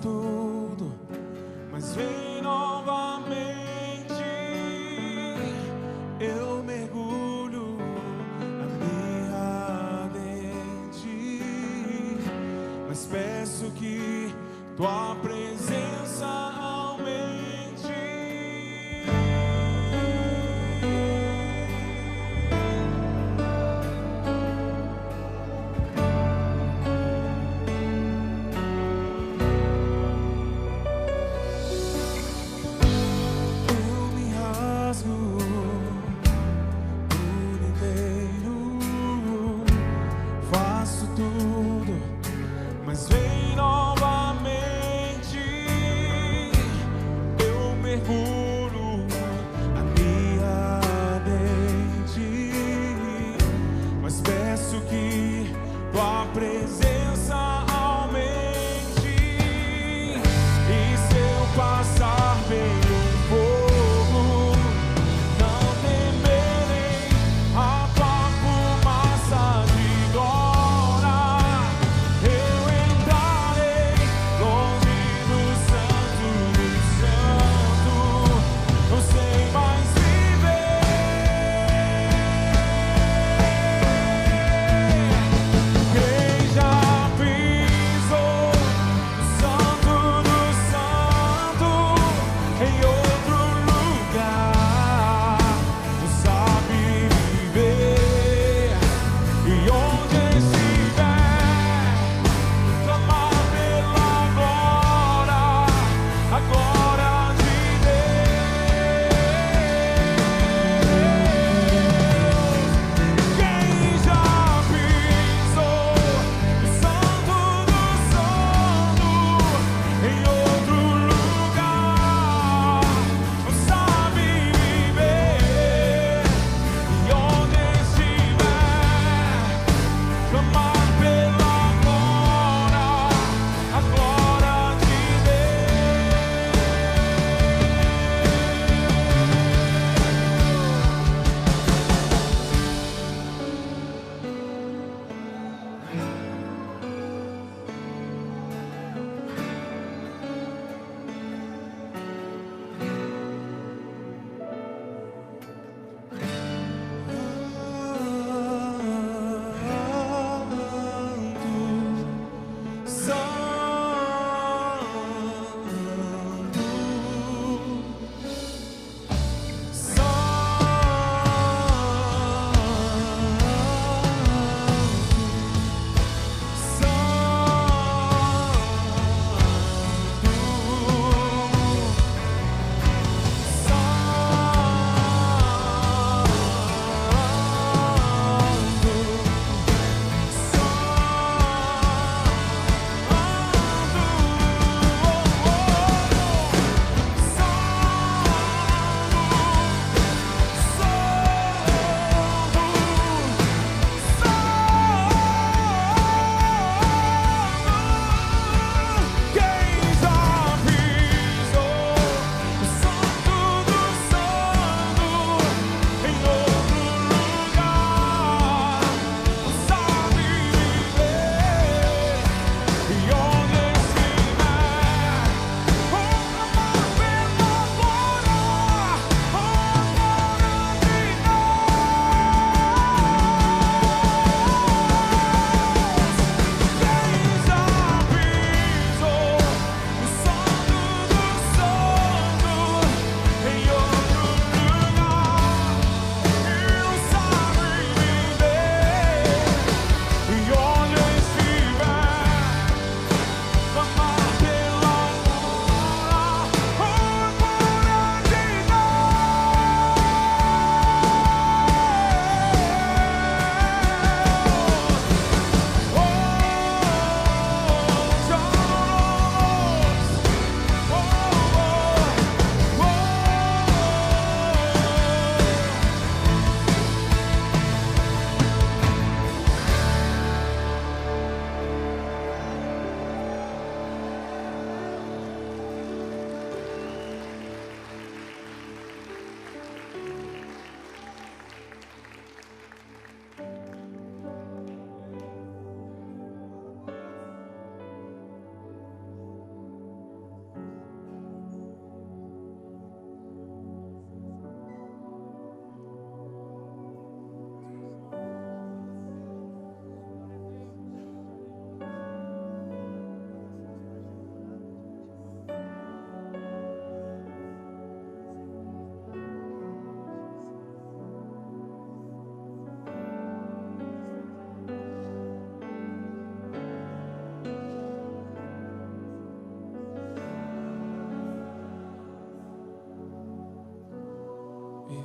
tudo, mas vem novamente. Eu mergulho a minha ardente, mas peço que tua presença aumente. Mas vem novamente.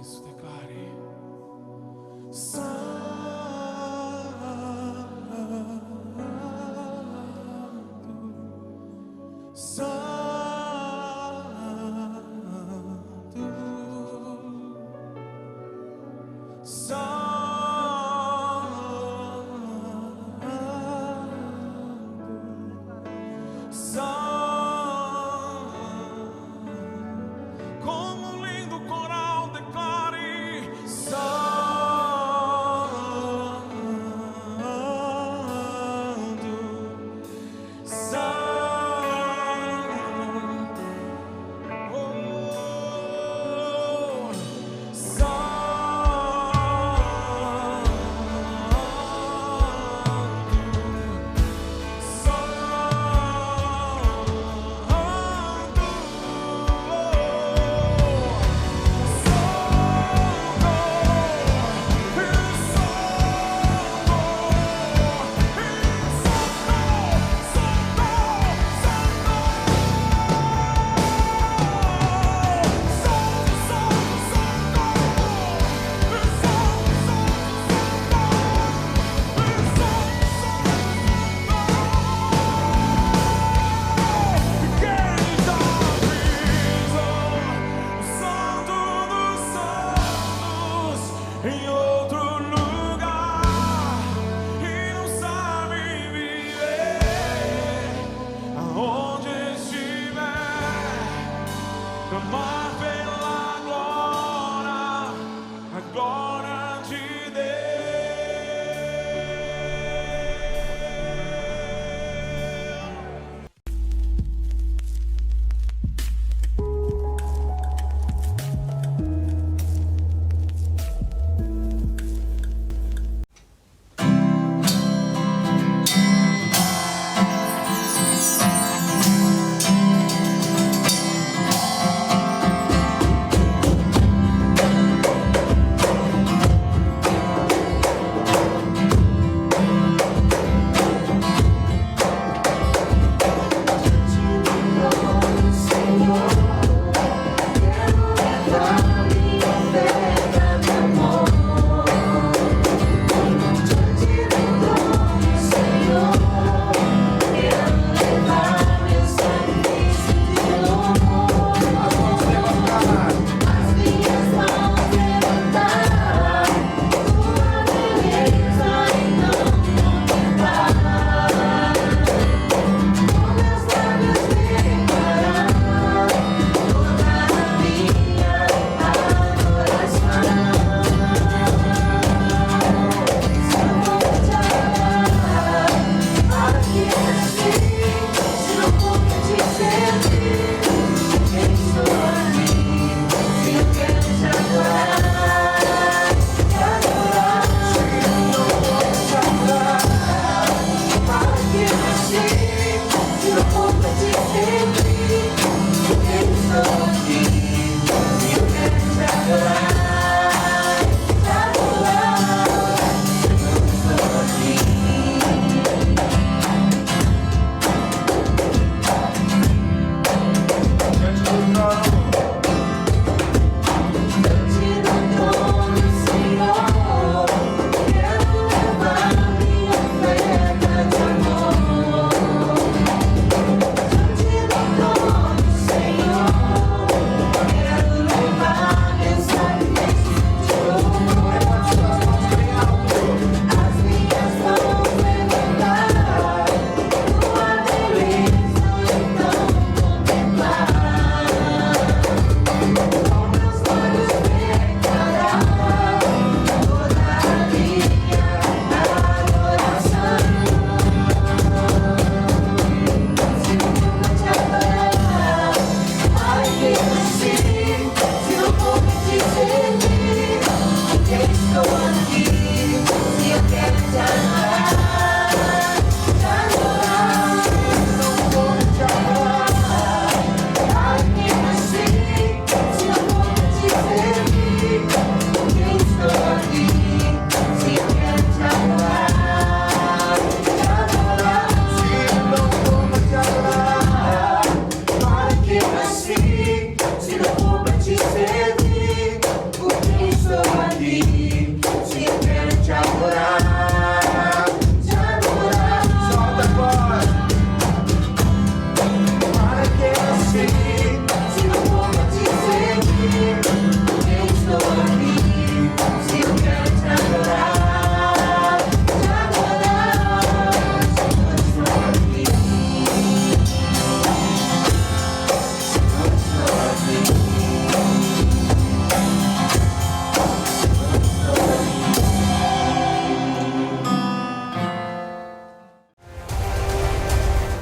Isso, declare. Como um lindo coral declare.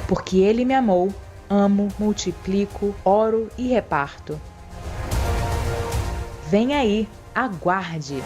Porque Ele me amou, amo, multiplico, oro e reparto. Vem aí, aguarde!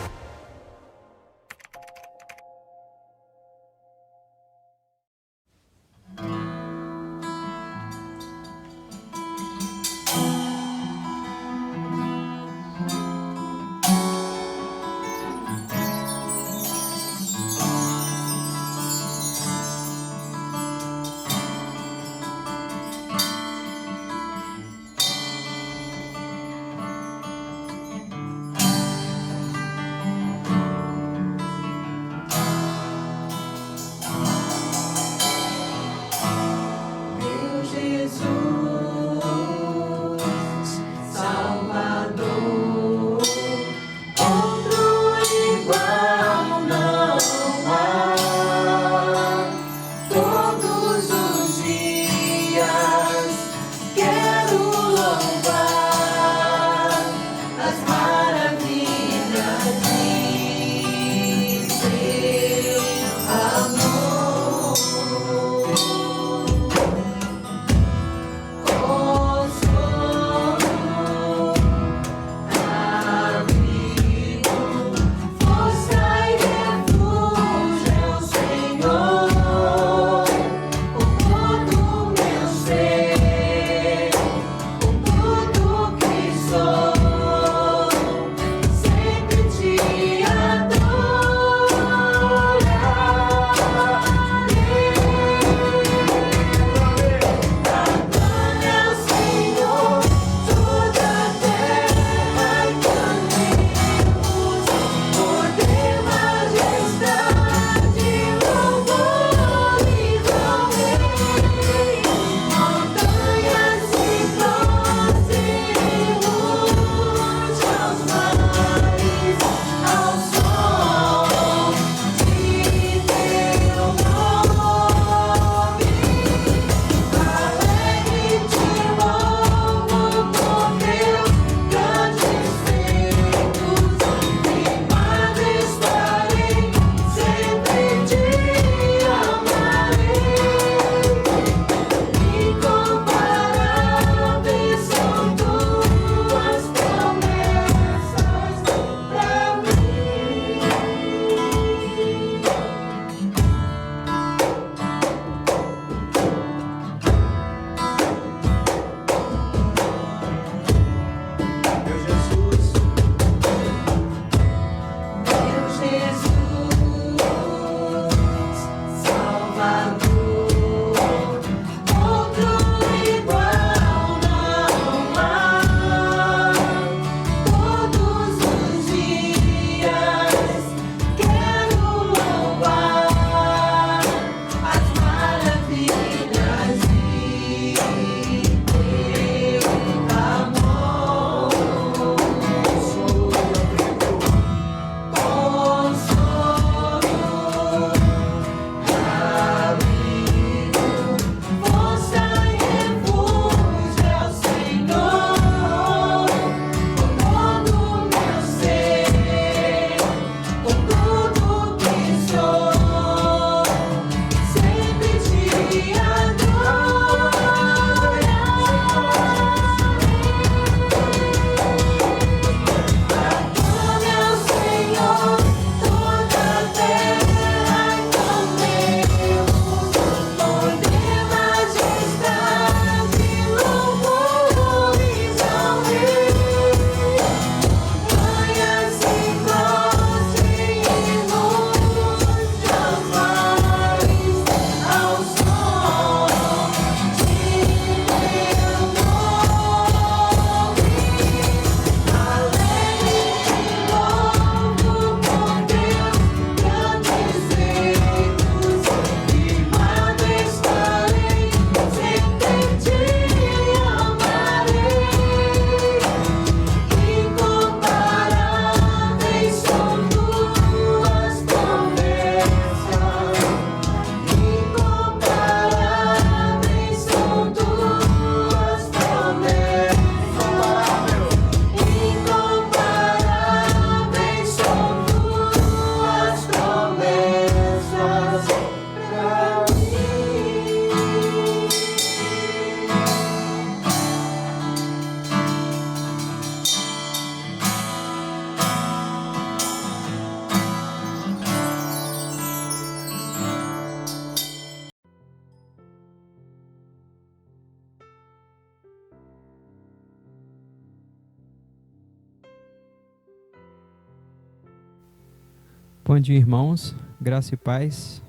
Bom dia, irmãos, graça e paz.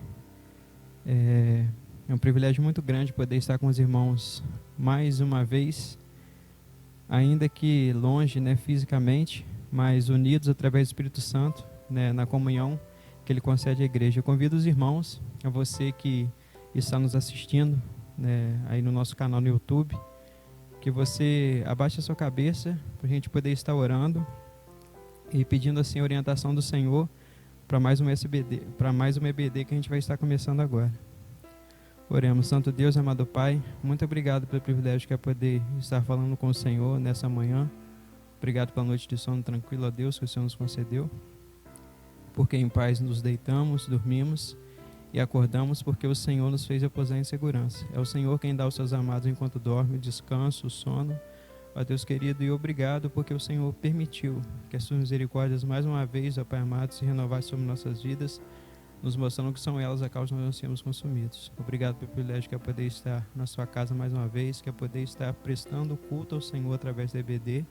É um privilégio muito grande poder estar com os irmãos mais uma vez, ainda que longe, fisicamente, mas unidos através do Espírito Santo, na comunhão que Ele concede à igreja. Eu convido os irmãos, a você que está nos assistindo, aí no nosso canal no YouTube, que você abaixe a sua cabeça para a gente poder estar orando e pedindo assim a orientação do Senhor para mais um EBD que a gente vai estar começando agora. Oremos. Santo Deus, amado Pai, muito obrigado pelo privilégio que é poder estar falando com o Senhor nessa manhã. Obrigado pela noite de sono tranquilo, ó Deus, que o Senhor nos concedeu, porque em paz nos deitamos, dormimos e acordamos, porque o Senhor nos fez repousar em segurança. É o Senhor quem dá aos seus amados enquanto dorme, o descanso, o sono. Ó Deus querido, e obrigado porque o Senhor permitiu que as suas misericórdias mais uma vez, ó Pai amado, se renovassem sobre nossas vidas, nos mostrando que são elas a causa de nós não sermos consumidos. Obrigado pelo privilégio que é poder estar na sua casa mais uma vez, que é poder estar prestando culto ao Senhor através da EBD,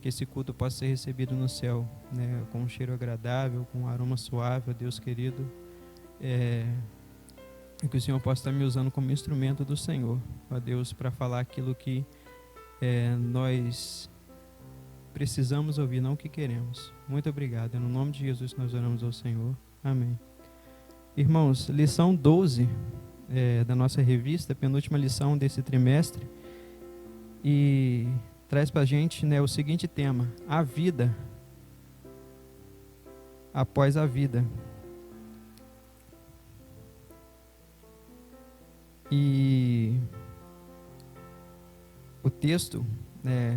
que esse culto possa ser recebido no céu, com um cheiro agradável, com um aroma suave, ó Deus querido, e que o Senhor possa estar me usando como instrumento do Senhor, ó Deus, para falar aquilo que nós precisamos ouvir, não o que queremos. Muito obrigado. É no nome de Jesus que nós oramos ao Senhor. Amém. Irmãos, lição 12 da nossa revista, penúltima lição desse trimestre, e traz para a gente o seguinte tema: a vida após a vida. E o texto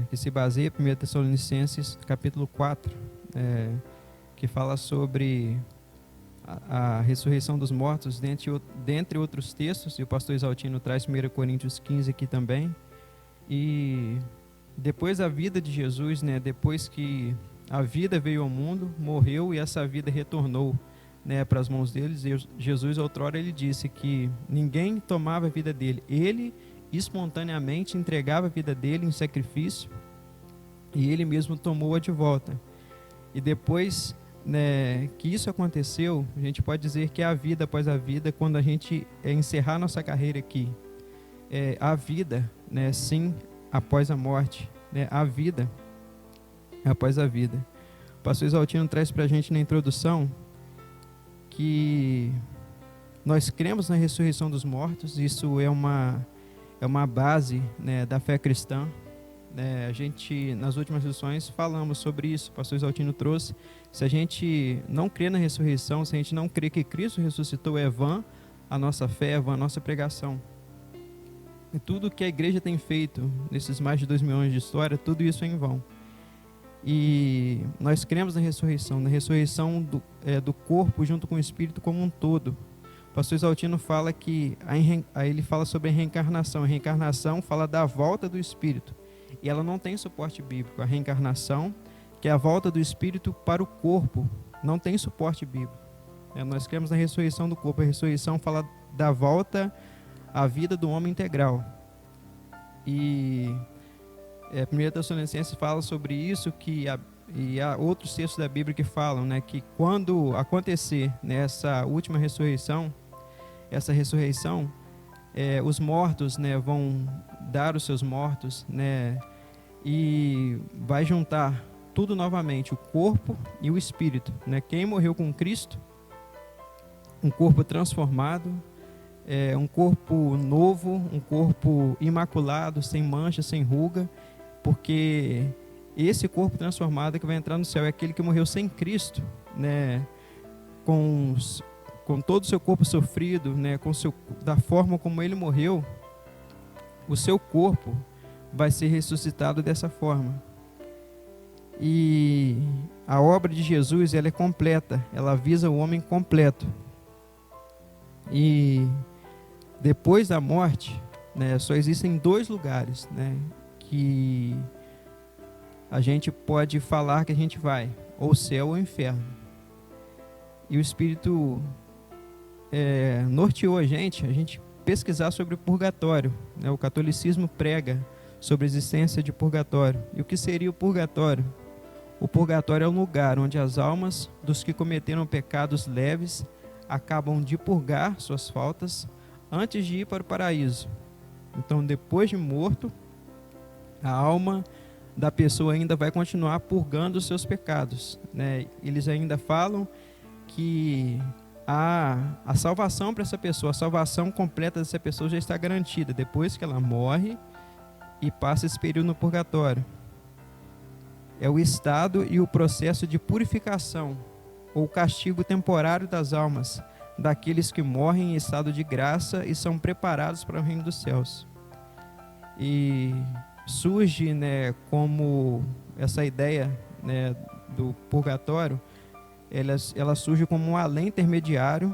que se baseia em 1 Tessalonicenses capítulo 4, que fala sobre a ressurreição dos mortos, dentre outros textos, e o pastor Exaltino traz 1 Coríntios 15 aqui também. E depois da vida de Jesus, depois que a vida veio ao mundo, morreu e essa vida retornou para as mãos deles, Jesus outrora ele disse que ninguém tomava a vida dele, ele espontaneamente entregava a vida dele em sacrifício e ele mesmo tomou-a de volta. E depois que isso aconteceu, a gente pode dizer que é a vida após a vida. Quando a gente encerrar nossa carreira aqui, a vida, sim, após a morte, a vida após a vida. O pastor Exaltino traz para a gente na introdução que nós cremos na ressurreição dos mortos. Isso é uma base da fé cristã. A gente, nas últimas lições, falamos sobre isso. O pastor Exaltino trouxe: se a gente não crê na ressurreição, se a gente não crê que Cristo ressuscitou, é vã a nossa fé, é vã a nossa pregação. E tudo que a igreja tem feito nesses mais de 2000 anos de história, tudo isso é em vão. E nós cremos na ressurreição do corpo junto com o espírito como um todo. O pastor Exaltino fala que ele fala sobre a reencarnação. A reencarnação fala da volta do espírito, e ela não tem suporte bíblico. A reencarnação, que é a volta do espírito para o corpo, não tem suporte bíblico. Nós cremos na ressurreição do corpo. A ressurreição fala da volta à vida do homem integral. E 1 Tessalonicenses fala sobre isso, e há outros textos da Bíblia que falam que quando acontecer essa última ressurreição, essa ressurreição, os mortos vão dar os seus mortos, e vai juntar tudo novamente, o corpo e o espírito. Quem morreu com Cristo, um corpo transformado, um corpo novo, um corpo imaculado, sem mancha, sem ruga, porque esse corpo transformado que vai entrar no céu é aquele que morreu sem Cristo, com todo o seu corpo sofrido, da forma como ele morreu. O seu corpo vai ser ressuscitado dessa forma. E a obra de Jesus, ela é completa, ela visa o homem completo. E depois da morte, só existem dois lugares, que a gente pode falar que a gente vai, ou o céu ou o inferno. E o Espírito norteou a gente pesquisar sobre o purgatório. O catolicismo prega sobre a existência de purgatório. E o que seria o purgatório? O purgatório é um lugar onde as almas dos que cometeram pecados leves acabam de purgar suas faltas antes de ir para o paraíso. Então, depois de morto, a alma da pessoa ainda vai continuar purgando os seus pecados, né? Eles ainda falam que a salvação para essa pessoa, a salvação completa dessa pessoa já está garantida depois que ela morre e passa esse período no purgatório. É o estado e o processo de purificação ou castigo temporário das almas daqueles que morrem em estado de graça e são preparados para o reino dos céus. E surge, né, como essa ideia, né, do purgatório, ela surge como um além intermediário,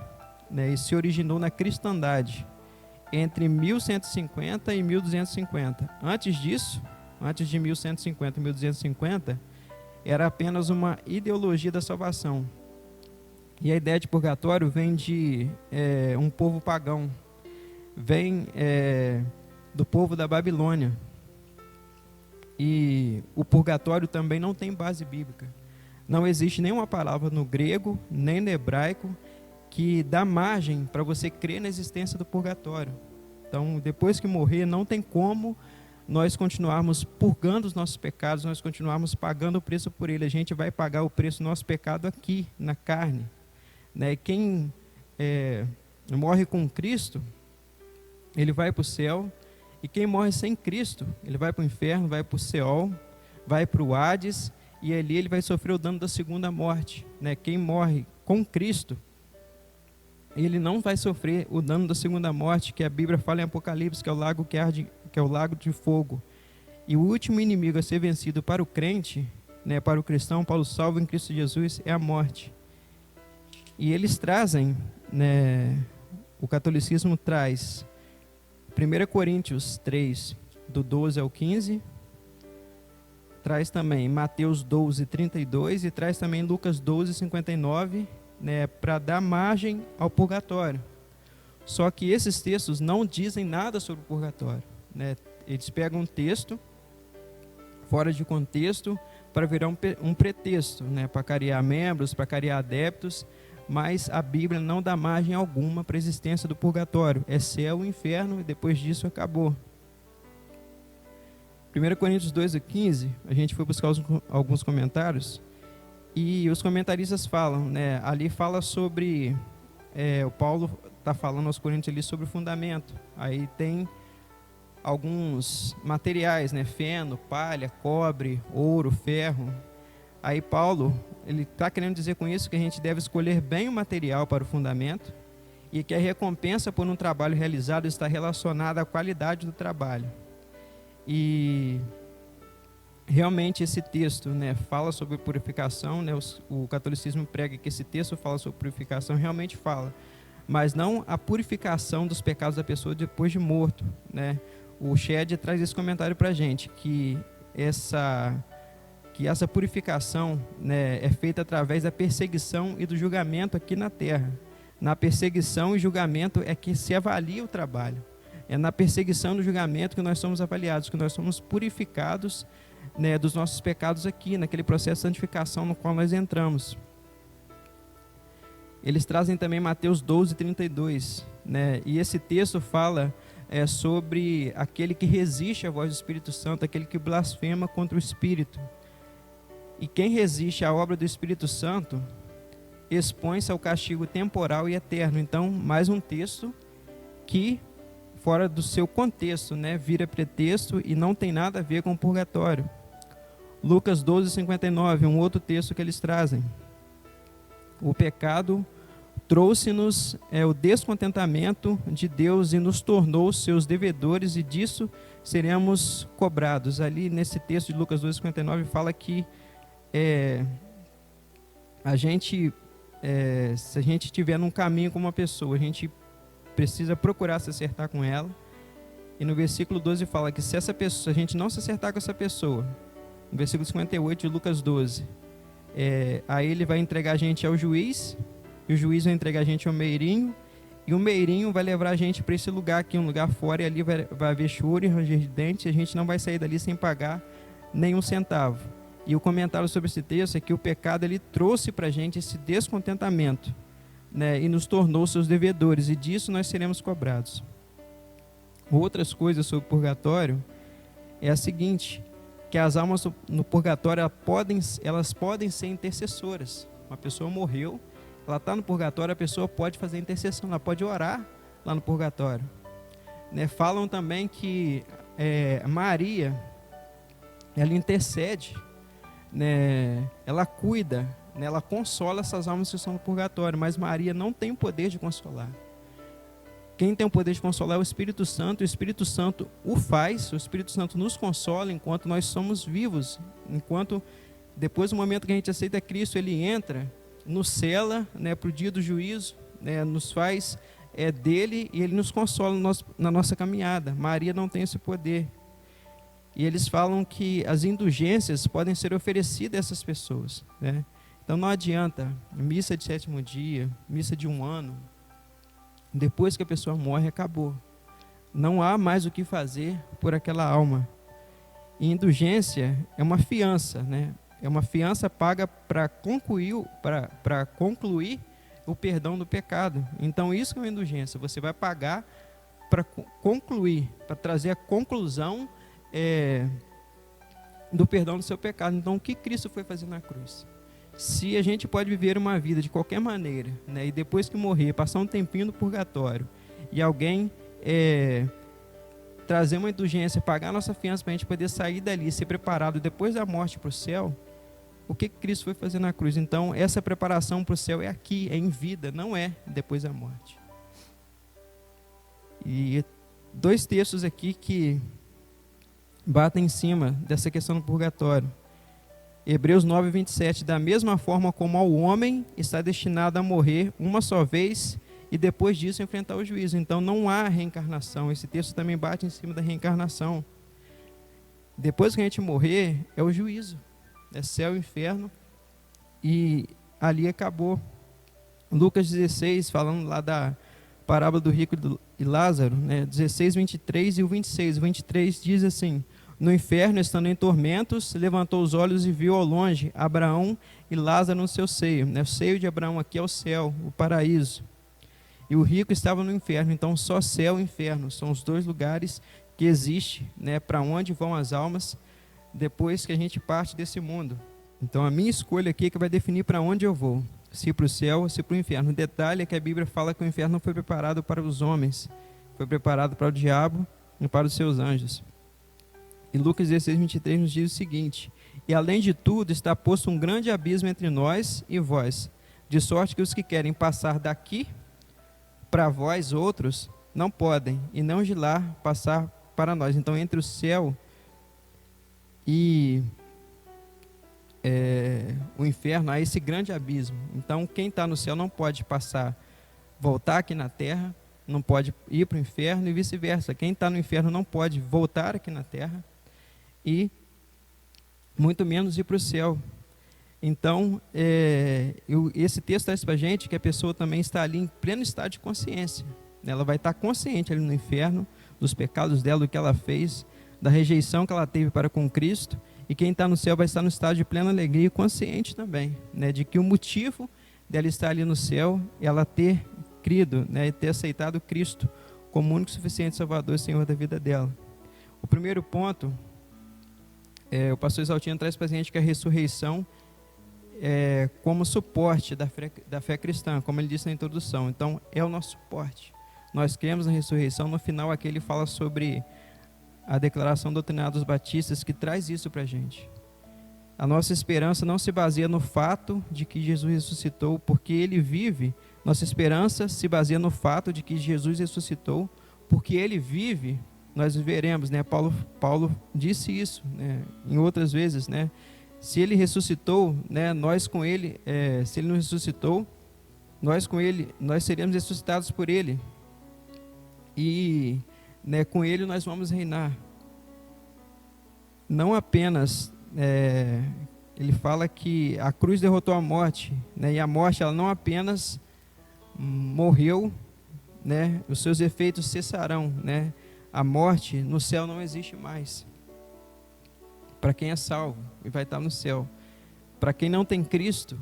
né, e se originou na cristandade entre 1150 e 1250. Antes disso, antes de 1150 e 1250, era apenas uma ideologia da salvação. E a ideia de purgatório vem de um povo pagão, vem do povo da Babilônia. E o purgatório também não tem base bíblica. Não existe nenhuma palavra no grego, nem no hebraico, que dá margem para você crer na existência do purgatório. Então, depois que morrer, não tem como nós continuarmos purgando os nossos pecados, nós continuarmos pagando o preço por ele. A gente vai pagar o preço do nosso pecado aqui, na carne, né? Quem morre com Cristo, ele vai para o céu, e quem morre sem Cristo, ele vai para o inferno, vai para o Seol, vai para o Hades, e ali ele vai sofrer o dano da segunda morte, né? Quem morre com Cristo, ele não vai sofrer o dano da segunda morte, que a Bíblia fala em Apocalipse, que é o lago que arde, que é o lago de fogo. E o último inimigo a ser vencido para o crente, né, para o cristão, para o salvo em Cristo Jesus, é a morte. E eles trazem, né, o catolicismo traz 1 Coríntios 3, do 12 ao 15, traz também Mateus 12, 32 e traz também Lucas 12, 59, né, para dar margem ao purgatório. Só que esses textos não dizem nada sobre o purgatório, né? Eles pegam um texto fora de contexto para virar um pretexto, né, para criar membros, para criar adeptos, mas a Bíblia não dá margem alguma para a existência do purgatório. É céu e inferno e depois disso acabou. 1 Coríntios 2:15, a gente foi buscar alguns comentários e os comentaristas falam, né, ali fala sobre, o Paulo está falando aos Coríntios ali sobre o fundamento. Aí tem alguns materiais, né, feno, palha, cobre, ouro, ferro. Aí Paulo, ele está querendo dizer com isso que a gente deve escolher bem o material para o fundamento e que a recompensa por um trabalho realizado está relacionada à qualidade do trabalho. E realmente esse texto, né, fala sobre purificação, né, o catolicismo prega que esse texto fala sobre purificação, realmente fala, mas não a purificação dos pecados da pessoa depois de morto, né? O Shed traz esse comentário para a gente, que essa purificação, né, é feita através da perseguição e do julgamento aqui na terra. Na perseguição e julgamento é que se avalia o trabalho. É na perseguição e no julgamento que nós somos avaliados, que nós somos purificados, né, dos nossos pecados aqui, naquele processo de santificação no qual nós entramos. Eles trazem também Mateus 12, 32, né, e esse texto fala sobre aquele que resiste à voz do Espírito Santo, aquele que blasfema contra o Espírito. E quem resiste à obra do Espírito Santo expõe-se ao castigo temporal e eterno. Então, mais um texto que, fora do seu contexto, né, vira pretexto e não tem nada a ver com o purgatório. Lucas 12, 59, um outro texto que eles trazem. O pecado trouxe-nos o descontentamento de Deus e nos tornou seus devedores, e disso seremos cobrados. Ali nesse texto de Lucas 12, 59 fala que a gente, se a gente estiver num caminho com uma pessoa, a gente precisa procurar se acertar com ela. E no versículo 12 fala que se a gente não se acertar com essa pessoa, no versículo 58 de Lucas 12, aí ele vai entregar a gente ao juiz, e o juiz vai entregar a gente ao meirinho, e o meirinho vai levar a gente para esse lugar aqui, um lugar fora, e ali vai haver choro e ranger de dentes, e a gente não vai sair dali sem pagar nenhum centavo. E o comentário sobre esse texto é que o pecado ele trouxe para a gente esse descontentamento, né, e nos tornou seus devedores, e disso nós seremos cobrados. Outras coisas sobre o purgatório é a seguinte, que as almas no purgatório elas podem ser intercessoras. Uma pessoa morreu, ela está no purgatório, a pessoa pode fazer intercessão, ela pode orar lá no purgatório. Né, falam também que Maria, ela intercede, né, ela cuida, né, ela consola essas almas que estão no purgatório, mas Maria não tem o poder de consolar. Quem tem o poder de consolar é o Espírito Santo, e o Espírito Santo o faz, o Espírito Santo nos consola enquanto nós somos vivos, enquanto depois do momento que a gente aceita Cristo, Ele entra, nos sela, né, para o dia do juízo, né, nos faz dele, e Ele nos consola na nossa caminhada. Maria não tem esse poder. E eles falam que as indulgências podem ser oferecidas a essas pessoas, né? Então não adianta missa de 7º dia, missa de 1 ano, depois que a pessoa morre, acabou. Não há mais o que fazer por aquela alma. E indulgência é uma fiança, né? É uma fiança paga para concluir o perdão do pecado. Então isso que é uma indulgência. Você vai pagar para concluir, para trazer a conclusão do perdão do seu pecado. Então o que Cristo foi fazer na cruz? Se a gente pode viver uma vida de qualquer maneira, né, e depois que morrer, passar um tempinho no purgatório, e alguém trazer uma indulgência, pagar a nossa fiança para a gente poder sair dali, ser preparado depois da morte para o céu, o que Cristo foi fazer na cruz? Então essa preparação para o céu é aqui, é em vida, não é depois da morte. E 2 textos aqui que batem em cima dessa questão do purgatório. Hebreus 9, 27, da mesma forma como ao homem está destinado a morrer uma só vez e depois disso enfrentar o juízo. Então não há reencarnação. Esse texto também bate em cima da reencarnação. Depois que a gente morrer, é o juízo. É céu e inferno. E ali acabou. Lucas 16, falando lá da parábola do rico e Lázaro, né, 16, 23 e o 26. O 23 diz assim: no inferno, estando em tormentos, levantou os olhos e viu ao longe Abraão e Lázaro no seu seio. O seio de Abraão aqui é o céu, o paraíso. E o rico estava no inferno. Então só céu e inferno são os 2 lugares que existem, né, para onde vão as almas depois que a gente parte desse mundo. Então a minha escolha aqui é que vai definir para onde eu vou, se para o céu ou se para o inferno. O detalhe é que a Bíblia fala que o inferno não foi preparado para os homens, foi preparado para o diabo e para os seus anjos. E Lucas 16, 23 nos diz o seguinte: e além de tudo está posto um grande abismo entre nós e vós, de sorte que os que querem passar daqui para vós outros não podem, e não de lá passar para nós. Então entre o céu e o inferno há esse grande abismo. Então quem está no céu não pode voltar aqui na terra, não pode ir para o inferno, e vice-versa. Quem está no inferno não pode voltar aqui na terra e muito menos ir para o céu. Então esse texto traz para a gente que a pessoa também está ali em pleno estado de consciência. Ela vai estar consciente ali no inferno dos pecados dela, do que ela fez, da rejeição que ela teve para com Cristo. E quem está no céu vai estar no estado de plena alegria e consciente também, né, de que o motivo dela estar ali no céu é ela ter crido, né, e ter aceitado Cristo como único, suficiente Salvador e Senhor da vida dela. O primeiro ponto, o pastor Exaltino traz para a gente que a ressurreição é como suporte da fé cristã, como ele disse na introdução. Então é o nosso suporte. Nós cremos na ressurreição. No final aqui ele fala sobre a declaração doutrinária dos batistas, que traz isso para a gente. A nossa esperança não se baseia no fato de que Jesus ressuscitou, porque Ele vive. Nossa esperança se baseia no fato de que Jesus ressuscitou, porque Ele vive, nós viveremos, né? Paulo disse isso, né, em outras vezes, né? Se Ele ressuscitou, né, nós com Ele, se Ele não ressuscitou, nós com Ele, nós seremos ressuscitados por Ele. E né, com Ele nós vamos reinar. Não apenas, ele fala que a cruz derrotou a morte, né, e a morte ela não apenas morreu, né, os seus efeitos cessarão, né, a morte no céu não existe mais. para quem é salvo e vai estar no céu. Para quem não tem Cristo,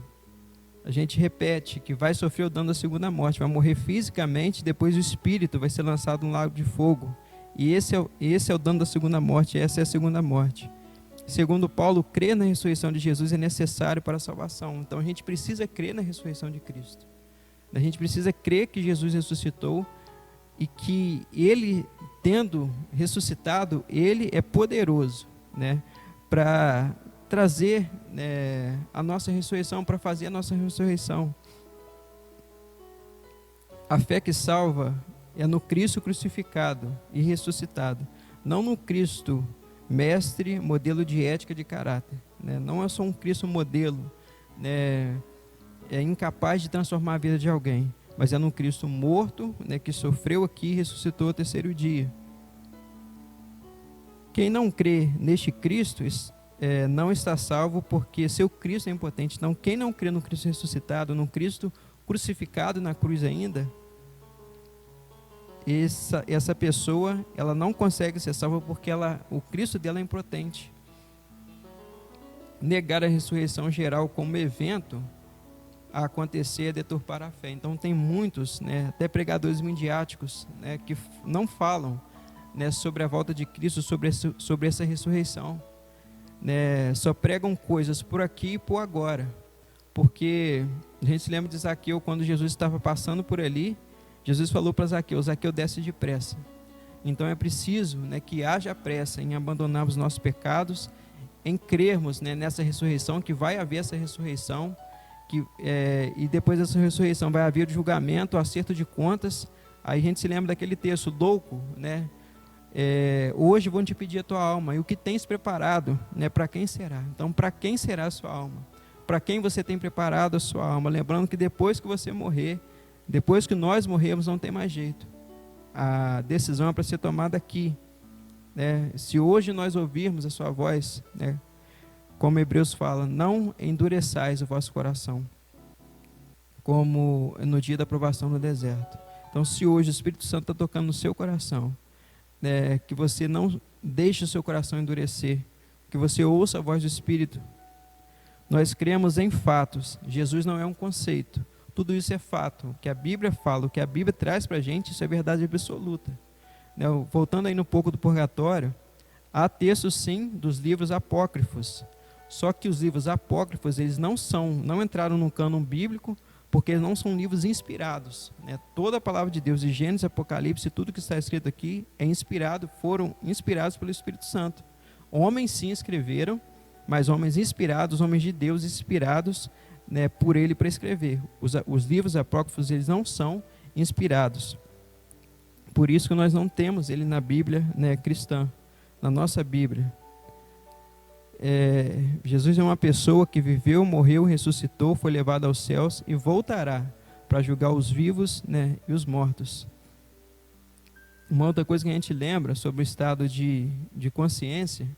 a gente repete que vai sofrer o dano da segunda morte, vai morrer fisicamente, depois o espírito vai ser lançado no lago de fogo. E esse é o dano da segunda morte, essa é a segunda morte. Segundo Paulo, crer na ressurreição de Jesus é necessário para a salvação. Então a gente precisa crer na ressurreição de Cristo. A gente precisa crer que Jesus ressuscitou e que Ele, tendo ressuscitado, Ele é poderoso, né, para trazer a nossa ressurreição, para fazer a nossa ressurreição. A fé que salva é no Cristo crucificado e ressuscitado, não no Cristo mestre, modelo de ética, de caráter, né? Não é só um Cristo modelo, né, é incapaz de transformar a vida de alguém, mas é no Cristo morto, né, que sofreu aqui e ressuscitou ao terceiro dia. Quem não crê neste Cristo não está salvo, porque seu Cristo é impotente. Então, quem não crê no Cristo ressuscitado, no Cristo crucificado na cruz ainda, essa pessoa, ela não consegue ser salva porque o Cristo dela é impotente. Negar a ressurreição geral como evento a acontecer é deturpar a fé. Então tem muitos, né, até pregadores midiáticos, né, que não falam, né, sobre a volta de Cristo, sobre essa ressurreição, né, só pregam coisas por aqui e por agora, porque a gente se lembra de Zaqueu, quando Jesus estava passando por ali, Jesus falou para Zaqueu: Zaqueu, desce depressa. Então é preciso, né, que haja pressa em abandonar os nossos pecados, em crermos, né, nessa ressurreição, que vai haver essa ressurreição, e depois dessa ressurreição vai haver o julgamento, o acerto de contas. Aí a gente se lembra daquele texto louco, né? Hoje vão te pedir a tua alma, e o que tens preparado, né, para quem será? Então, para quem será a sua alma? Para quem você tem preparado a sua alma? Lembrando que depois que você morrer, depois que nós morrermos, não tem mais jeito. A decisão é para ser tomada aqui, né? Se hoje nós ouvirmos a sua voz, né, como Hebreus fala, não endureçais o vosso coração, como no dia da provação no deserto. Então, se hoje o Espírito Santo está tocando no seu coração, né, que você não deixe o seu coração endurecer, que você ouça a voz do Espírito. Nós cremos em fatos, Jesus não é um conceito. Tudo isso é fato, o que a Bíblia fala, o que a Bíblia traz para a gente, isso é verdade absoluta. Voltando aí um pouco do purgatório, há textos sim dos livros apócrifos, só que os livros apócrifos, eles não entraram no cânon bíblico, porque eles não são livros inspirados, né? Toda a palavra de Deus, de Gênesis, Apocalipse, tudo que está escrito aqui foram inspirados pelo Espírito Santo. Homens sim escreveram, mas homens inspirados, homens de Deus inspirados, né, por ele para escrever. Os livros apócrifos, eles não são inspirados. Por isso que nós não temos ele na Bíblia, né, cristã, na nossa Bíblia. Jesus é uma pessoa que viveu, morreu, ressuscitou, foi levado aos céus e voltará para julgar os vivos, né, e os mortos. Uma outra coisa que a gente lembra sobre o estado de consciência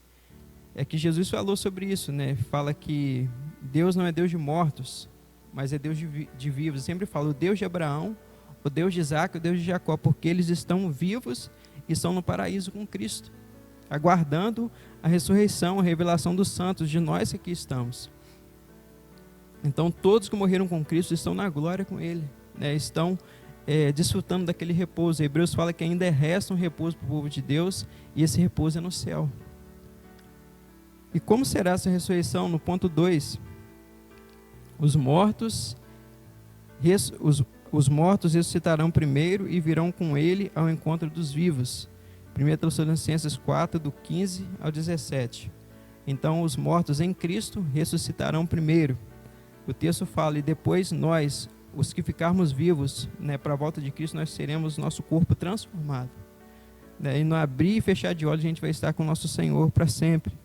é que Jesus falou sobre isso, né? Fala que Deus não é Deus de mortos, mas é Deus de vivos. Eu sempre falo o Deus de Abraão, o Deus de Isaac, o Deus de Jacó, porque eles estão vivos e estão no paraíso com Cristo, aguardando a ressurreição, a revelação dos santos, de nós que aqui estamos. Então todos que morreram com Cristo estão na glória com Ele, né? Estão desfrutando daquele repouso. Hebreus fala que ainda resta um repouso para o povo de Deus, e esse repouso é no céu. E como será essa ressurreição? No ponto 2, os mortos ressuscitarão primeiro e virão com Ele ao encontro dos vivos. 1 Tessalonicenses 4, do 15 ao 17. Então os mortos em Cristo ressuscitarão primeiro. O texto fala, e depois nós, os que ficarmos vivos, né, para a volta de Cristo, nós teremos nosso corpo transformado, né, e no abrir e fechar de olhos a gente vai estar com o nosso Senhor para sempre.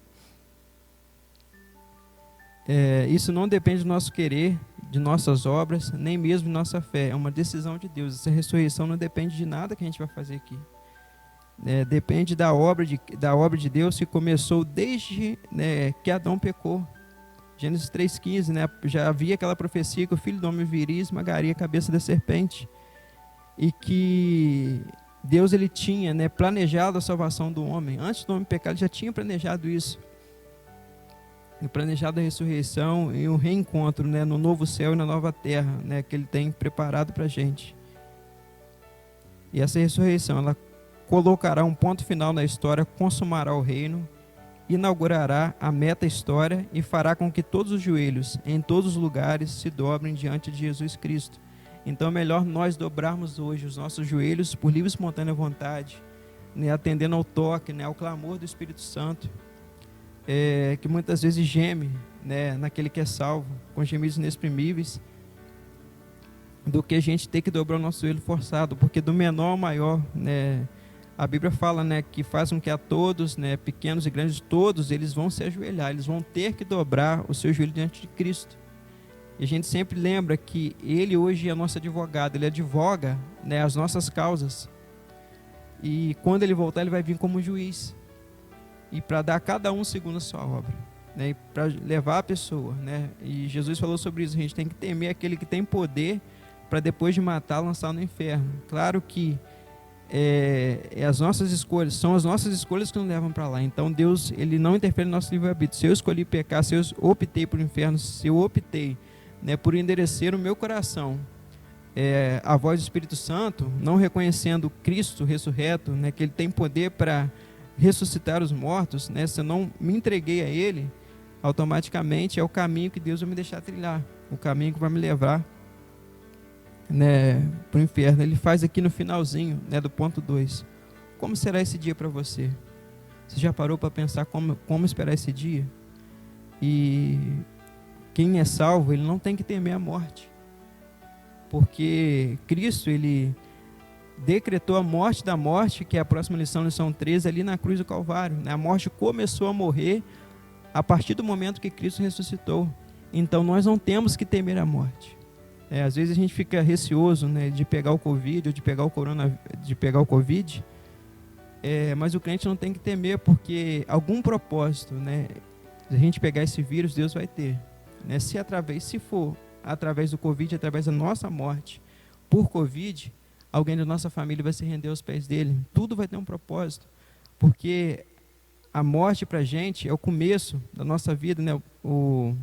Isso não depende do nosso querer, de nossas obras, nem mesmo de nossa fé. É uma decisão de Deus. Essa ressurreição não depende de nada que a gente vai fazer aqui. Depende da obra de Deus que começou desde, né, que Adão pecou. Gênesis 3,15, né, já havia aquela profecia que o Filho do Homem viria e esmagaria a cabeça da serpente. E que Deus, ele tinha, né, planejado a salvação do homem. Antes do homem pecar, ele já tinha planejado isso. no planejado da ressurreição e um reencontro, né, no novo céu e na nova terra, né, que Ele tem preparado para a gente. E essa ressurreição, ela colocará um ponto final na história, consumará o reino, inaugurará a meta-história e fará com que todos os joelhos, em todos os lugares, se dobrem diante de Jesus Cristo. Então é melhor nós dobrarmos hoje os nossos joelhos por livre e espontânea vontade, né, atendendo ao toque, né, ao clamor do Espírito Santo, que muitas vezes geme, né, naquele que é salvo, com gemidos inexprimíveis, do que a gente ter que dobrar o nosso joelho forçado, porque do menor ao maior, né, a Bíblia fala, né, que faz com que a todos, né, pequenos e grandes, todos eles vão se ajoelhar, eles vão ter que dobrar o seu joelho diante de Cristo. E a gente sempre lembra que Ele hoje é nosso advogado, Ele advoga, né, as nossas causas. E quando Ele voltar, Ele vai vir como juiz. E para dar a cada um segundo a sua obra, né, e para levar a pessoa, né. E Jesus falou sobre isso, a gente tem que temer aquele que tem poder para depois de matar, lançar no inferno. Claro que as nossas escolhas, são as nossas escolhas que nos levam para lá. Então Deus, Ele não interfere no nosso livre-arbítrio. Se eu escolhi pecar, se eu optei por inferno, se eu optei, né, por enderecer o meu coração a voz do Espírito Santo, não reconhecendo Cristo ressurreto, né, que Ele tem poder para ressuscitar os mortos, né, se eu não me entreguei a Ele, automaticamente é o caminho que Deus vai me deixar trilhar, o caminho que vai me levar, né, para o inferno. Ele faz aqui no finalzinho, né, do ponto 2. Como será esse dia para você? Você já parou para pensar como esperar esse dia? E quem é salvo, ele não tem que temer a morte, porque Cristo, Ele decretou a morte da morte, que é a próxima lição 13, ali na cruz do Calvário, né? A morte começou a morrer a partir do momento que Cristo ressuscitou. Então nós não temos que temer a morte. Às vezes a gente fica receoso, né, de pegar o Covid, ou de pegar o Covid, mas o crente não tem que temer, porque algum propósito, né, se a gente pegar esse vírus, Deus vai ter, né? Se for através do Covid, através da nossa morte por Covid, alguém da nossa família vai se render aos pés dele. Tudo vai ter um propósito, porque a morte para a gente é o começo da nossa vida, né? O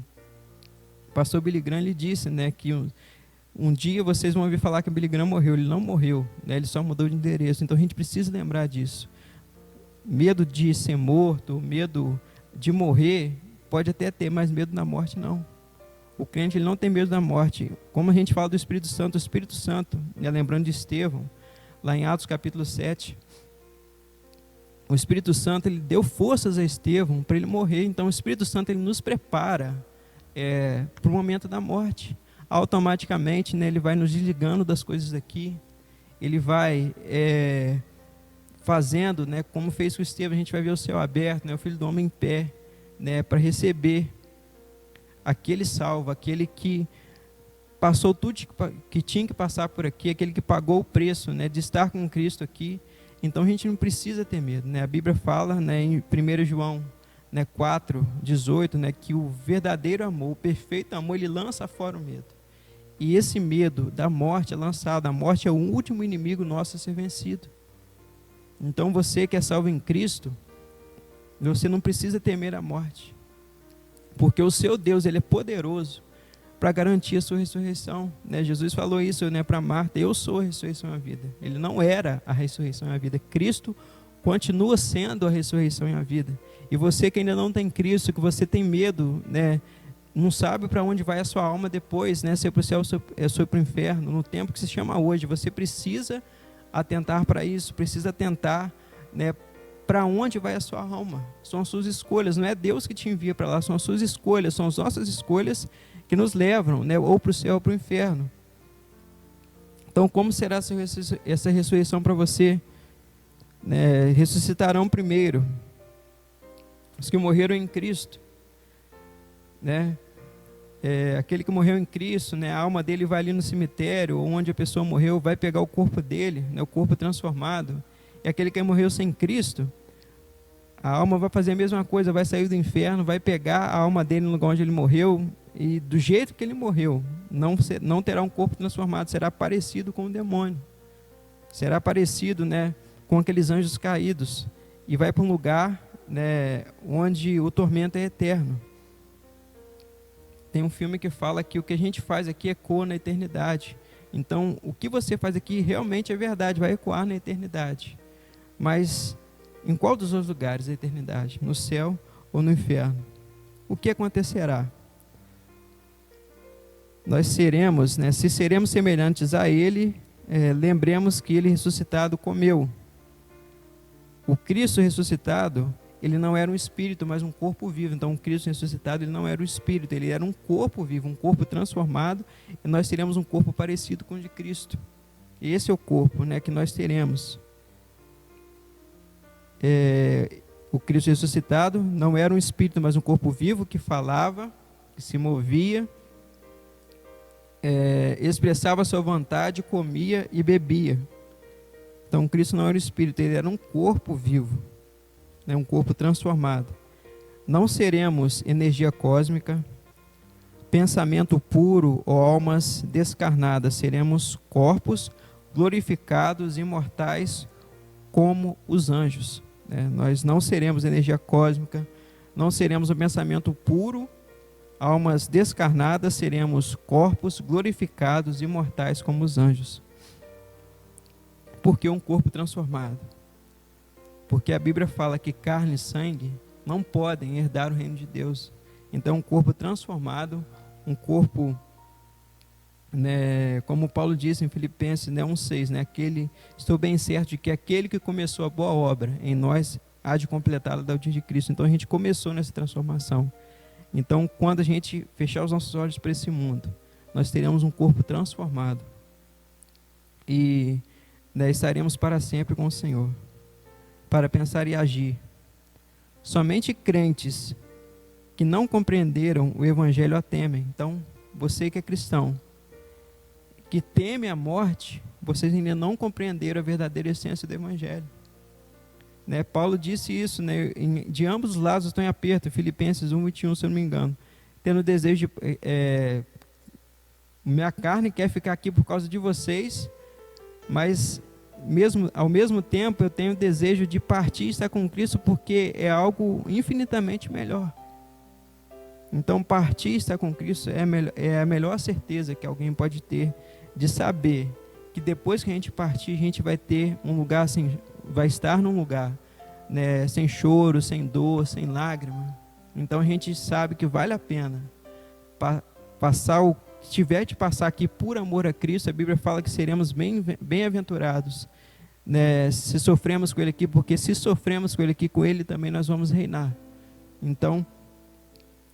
pastor Billy Graham, ele disse, né, que um dia vocês vão ouvir falar que o Billy Graham morreu. Ele não morreu, né? Ele só mudou de endereço. Então a gente precisa lembrar disso. Medo de ser morto, medo de morrer, pode até ter, mas medo da morte não. O crente, ele não tem medo da morte. Como a gente fala do Espírito Santo, o Espírito Santo, né, lembrando de Estevão, lá em Atos capítulo 7, o Espírito Santo, ele deu forças a Estevão para ele morrer. Então o Espírito Santo, ele nos prepara para o momento da morte. Automaticamente, né, ele vai nos desligando das coisas aqui, ele vai fazendo, né, como fez com Estevão. A gente vai ver o céu aberto, né, o Filho do Homem em pé, né, para receber aquele salvo, aquele que passou tudo que tinha que passar por aqui, aquele que pagou o preço, né, de estar com Cristo aqui. Então a gente não precisa ter medo, né? A Bíblia fala, né, em 1 João, né, 4:18, né, que o verdadeiro amor, o perfeito amor, ele lança fora o medo. E esse medo da morte é lançado. A morte é o último inimigo nosso a ser vencido. Então você que é salvo em Cristo, você não precisa temer a morte, porque o seu Deus, ele é poderoso para garantir a sua ressurreição, né? Jesus falou isso, né, para Marta: eu sou a ressurreição e a vida. Ele não era a ressurreição e a vida. Cristo continua sendo a ressurreição e a vida. E você que ainda não tem Cristo, que você tem medo, né, não sabe para onde vai a sua alma depois, né, se é para o céu ou se é para o inferno, no tempo que se chama hoje, você precisa atentar para isso, precisa atentar, né, para onde vai a sua alma. São as suas escolhas, não é Deus que te envia para lá, são as suas escolhas, são as nossas escolhas que nos levam, né, ou para o céu ou para o inferno. Então, como será essa ressurreição para você? Né, ressuscitarão primeiro os que morreram em Cristo, né? Aquele que morreu em Cristo, né, a alma dele vai ali no cemitério, onde a pessoa morreu, vai pegar o corpo dele, né, o corpo transformado. E aquele que morreu sem Cristo, a alma vai fazer a mesma coisa, vai sair do inferno, vai pegar a alma dele no lugar onde ele morreu, e do jeito que ele morreu, não terá um corpo transformado, será parecido com o demônio, será parecido, né, com aqueles anjos caídos, e vai para um lugar, né, onde o tormento é eterno. tem um filme que fala que o que a gente faz aqui ecoa na eternidade. Então, o que você faz aqui realmente é verdade, vai ecoar na eternidade. Mas em qual dos dois lugares a eternidade? No céu ou no inferno? O que acontecerá? Nós seremos, né, se seremos semelhantes a Ele, lembremos que Ele ressuscitado comeu. O Cristo ressuscitado, Ele não era um espírito, mas um corpo vivo. Então, o Cristo ressuscitado, Ele não era um espírito, Ele era um corpo vivo, um corpo transformado, e nós teremos um corpo parecido com o de Cristo. E esse é o corpo, né, que nós teremos. O Cristo ressuscitado não era um espírito, mas um corpo vivo que falava, que se movia, expressava sua vontade, comia e bebia. Então, Cristo não era um espírito, Ele era um corpo vivo, né, um corpo transformado. Não seremos energia cósmica, pensamento puro ou almas descarnadas. Seremos corpos glorificados, imortais, como os anjos. Nós não seremos energia cósmica, não seremos o pensamento puro, almas descarnadas, seremos corpos glorificados, imortais como os anjos. Por que um corpo transformado? Porque a Bíblia fala que carne e sangue não podem herdar o reino de Deus. Então, um corpo transformado, um corpo, né, como Paulo disse em Filipenses 1,6, né, estou bem certo de que aquele que começou a boa obra em nós há de completá-la até o dia de Cristo. Então, a gente começou nessa transformação. Então, quando a gente fechar os nossos olhos para esse mundo, nós teremos um corpo transformado. E estaremos para sempre com o Senhor, para pensar e agir. Somente crentes que não compreenderam o Evangelho a temem. Então, você que é cristão, que teme a morte, vocês ainda não compreenderam a verdadeira essência do Evangelho. Paulo disse isso, de ambos os lados estão em aperto, Filipenses 1:21, se eu não me engano, tendo desejo de... minha carne quer ficar aqui por causa de vocês, mas ao mesmo tempo eu tenho desejo de partir e estar com Cristo, porque é algo infinitamente melhor. Então, partir e estar com Cristo é a melhor certeza que alguém pode ter, de saber que depois que a gente partir, a gente vai ter um lugar, vai estar num lugar, né, sem choro, sem dor, sem lágrima. Então a gente sabe que vale a pena passar o que tiver de passar aqui por amor a Cristo. A Bíblia fala que seremos bem-aventurados, né, se sofremos com Ele aqui, porque se sofremos com Ele aqui, com Ele também nós vamos reinar. Então,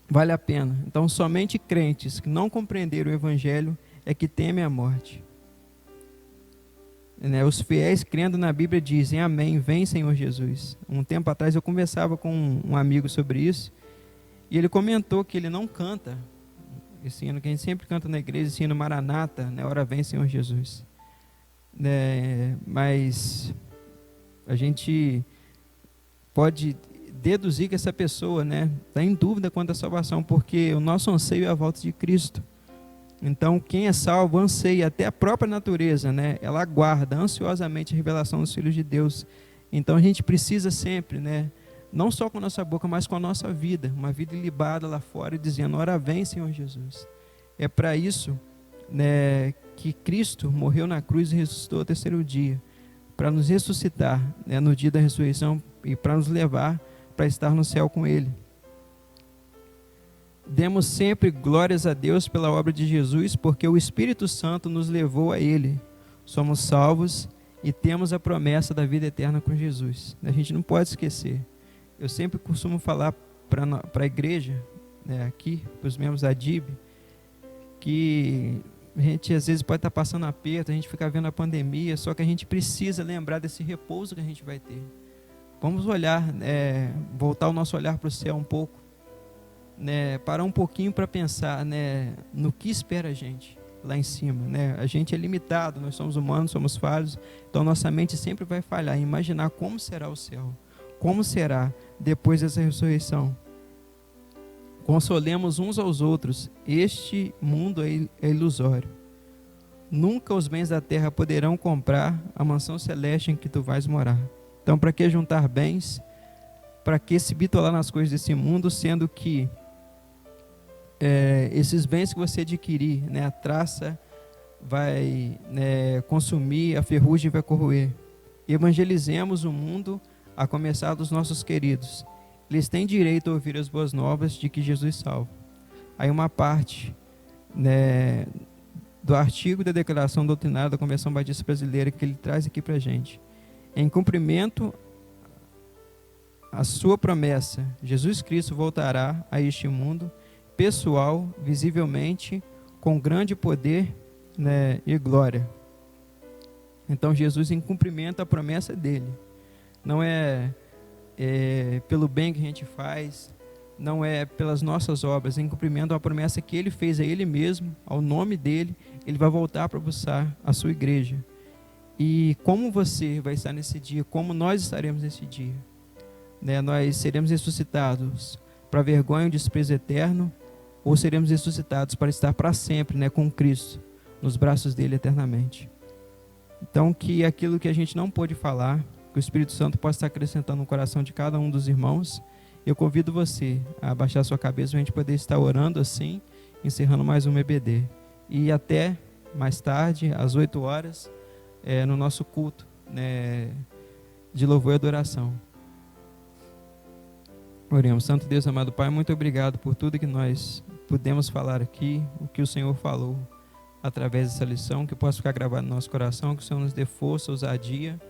vale a pena. Então, somente crentes que não compreenderam o Evangelho é que temem a morte. Os fiéis, crendo na Bíblia, dizem: amém, vem Senhor Jesus. Um tempo atrás eu conversava com um amigo sobre isso, e ele comentou que ele não canta esse hino que a gente sempre canta na igreja, esse hino Maranata, ora vem Senhor Jesus. Mas a gente pode deduzir que essa pessoa está em dúvida quanto à salvação, porque o nosso anseio é a volta de Cristo. Então, quem é salvo anseia, até a própria natureza, ela aguarda ansiosamente a revelação dos filhos de Deus. Então, a gente precisa sempre, não só com a nossa boca, mas com a nossa vida, uma vida ilibada lá fora, dizendo: ora vem Senhor Jesus. É para isso que Cristo morreu na cruz e ressuscitou ao terceiro dia, para nos ressuscitar no dia da ressurreição e para nos levar para estar no céu com Ele. Demos sempre glórias a Deus pela obra de Jesus, porque o Espírito Santo nos levou a Ele. Somos salvos e temos a promessa da vida eterna com Jesus. A gente não pode esquecer. Eu sempre costumo falar para a igreja, aqui, para os membros da DIB, que a gente às vezes pode estar passando aperto, a gente fica vendo a pandemia, só que a gente precisa lembrar desse repouso que a gente vai ter. Vamos olhar, voltar o nosso olhar para o céu um pouco, parar um pouquinho para pensar no que espera a gente lá em cima. A gente é limitado, nós somos humanos, somos falhos, então nossa mente sempre vai falhar em imaginar como será o céu, como será depois dessa ressurreição. Consolemos uns aos outros, este mundo é ilusório. Nunca os bens da terra poderão comprar a mansão celeste em que tu vais morar. Então, para que juntar bens? Para que se bitolar nas coisas desse mundo, sendo que esses bens que você adquirir, né, a traça vai, né, consumir, a ferrugem vai corroer. Evangelizemos o mundo, a começar dos nossos queridos. Eles têm direito a ouvir as boas novas de que Jesus salva. Aí uma parte, né, do artigo da Declaração Doutrinária da Convenção Batista Brasileira que ele traz aqui para a gente. Em cumprimento à sua promessa, Jesus Cristo voltará a este mundo, pessoal, visivelmente, com grande poder, né, e glória. Então Jesus, em cumprimento à promessa dele, não é pelo bem que a gente faz, não é pelas nossas obras, em cumprimento à promessa que ele fez a ele mesmo, ao nome dele, ele vai voltar para buscar a sua igreja. E como você vai estar nesse dia, como nós estaremos nesse dia, né? Nós seremos ressuscitados para vergonha e desprezo eterno, ou seremos ressuscitados para estar para sempre, né, com Cristo, nos braços dele eternamente. Então, que aquilo que a gente não pôde falar, que o Espírito Santo possa estar acrescentando no coração de cada um dos irmãos. Eu convido você a abaixar sua cabeça para a gente poder estar orando assim, encerrando mais um EBD. E até mais tarde, às 8 horas, no nosso culto, né, de louvor e adoração. Oremos. Santo Deus, amado Pai, muito obrigado por tudo que nós pudemos falar aqui, o que o Senhor falou através dessa lição, que possa ficar gravado no nosso coração, que o Senhor nos dê força, ousadia,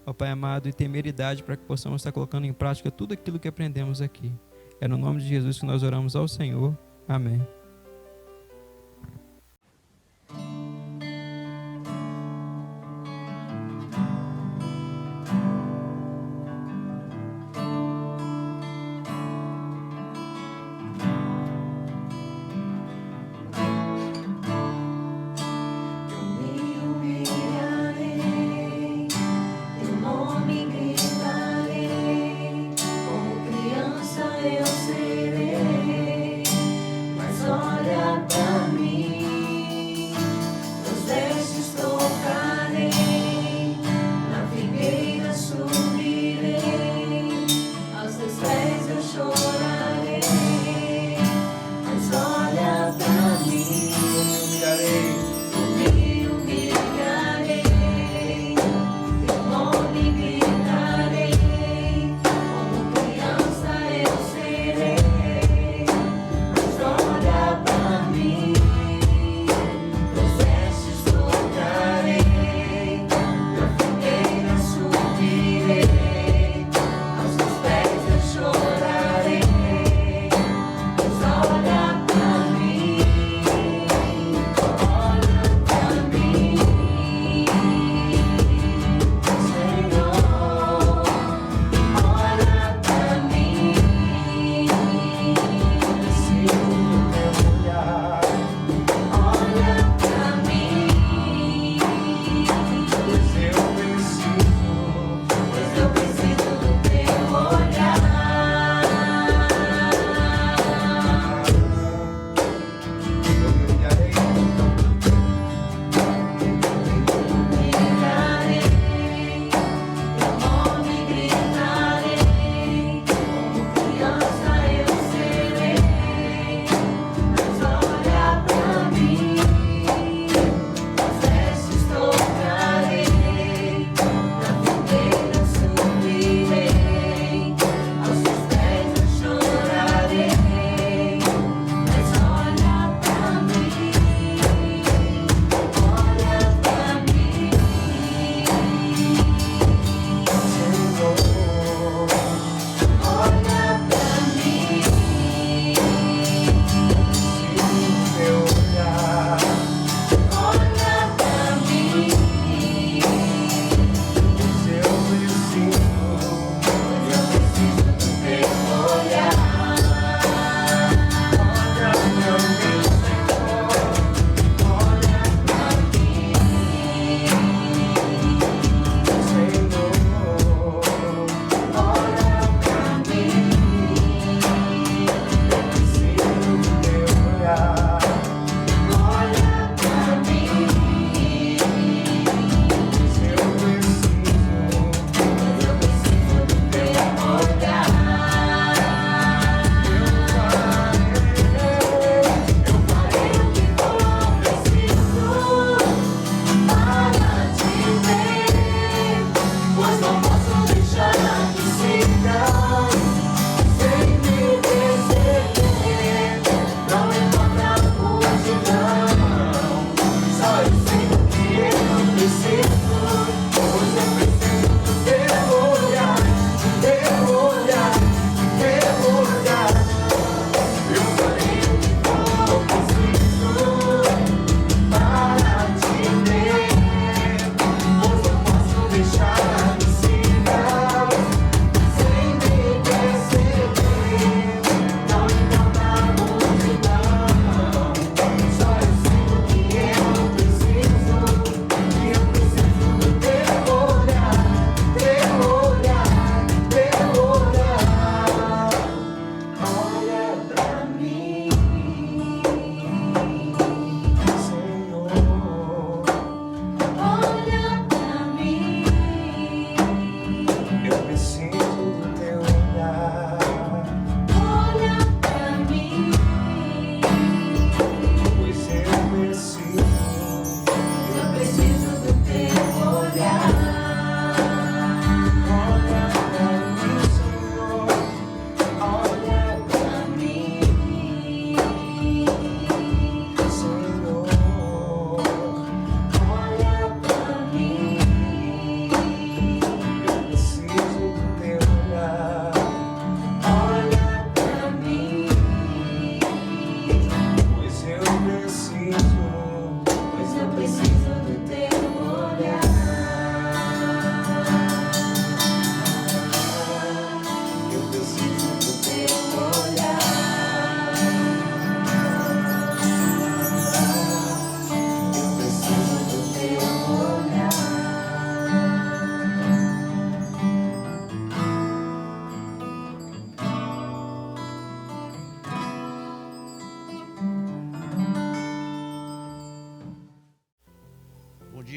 ó Pai amado, e temeridade para que possamos estar colocando em prática tudo aquilo que aprendemos aqui. É no nome de Jesus que nós oramos ao Senhor. Amém. Eu serei, mas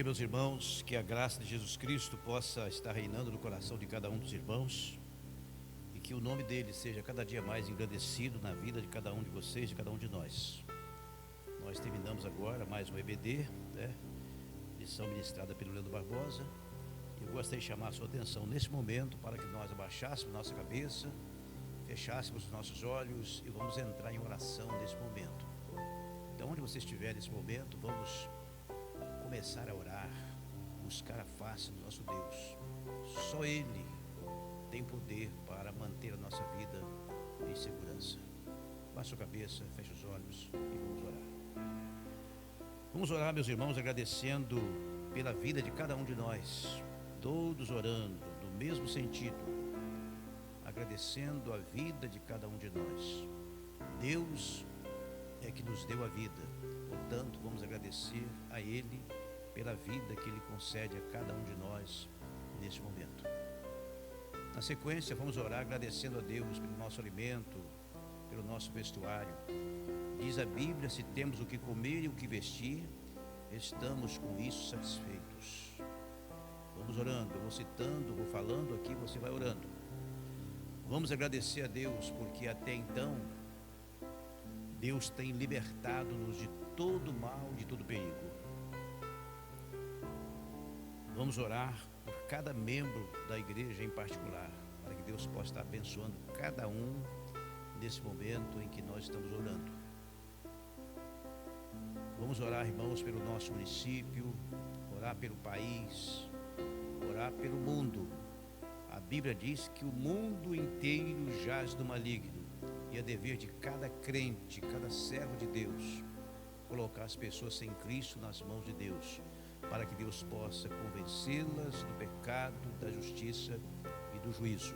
dia, meus irmãos. Que a graça de Jesus Cristo possa estar reinando no coração de cada um dos irmãos e que o nome dele seja cada dia mais engrandecido na vida de cada um de vocês, de cada um de nós. Nós terminamos agora mais um EBD, né? Lição ministrada pelo Leandro Barbosa. Eu gostaria de chamar a sua atenção nesse momento para que nós abaixássemos nossa cabeça, fechássemos os nossos olhos e vamos entrar em oração nesse momento. Então, onde você estiver nesse momento, vamos começar a orar, buscar a face do nosso Deus. Só Ele tem poder para manter a nossa vida em segurança. Baixe a cabeça, feche os olhos e vamos orar. Vamos orar, meus irmãos, agradecendo pela vida de cada um de nós, todos orando no mesmo sentido, agradecendo a vida de cada um de nós. Deus é que nos deu a vida, portanto vamos agradecer a Ele pela vida que Ele concede a cada um de nós neste momento. Na sequência vamos orar agradecendo a Deus pelo nosso alimento, pelo nosso vestuário. Diz a Bíblia: se temos o que comer e o que vestir, estamos com isso satisfeitos. Vamos orando, eu vou citando, vou falando aqui, você vai orando. Vamos agradecer a Deus porque até então Deus tem libertado-nos de todo mal, de todo perigo. Vamos orar por cada membro da igreja em particular, para que Deus possa estar abençoando cada um nesse momento em que nós estamos orando. Vamos orar, irmãos, pelo nosso município, orar pelo país, orar pelo mundo. A Bíblia diz que o mundo inteiro jaz do maligno. E é dever de cada crente, cada servo de Deus, colocar as pessoas sem Cristo nas mãos de Deus, para que Deus possa convencê-las do pecado, da justiça e do juízo.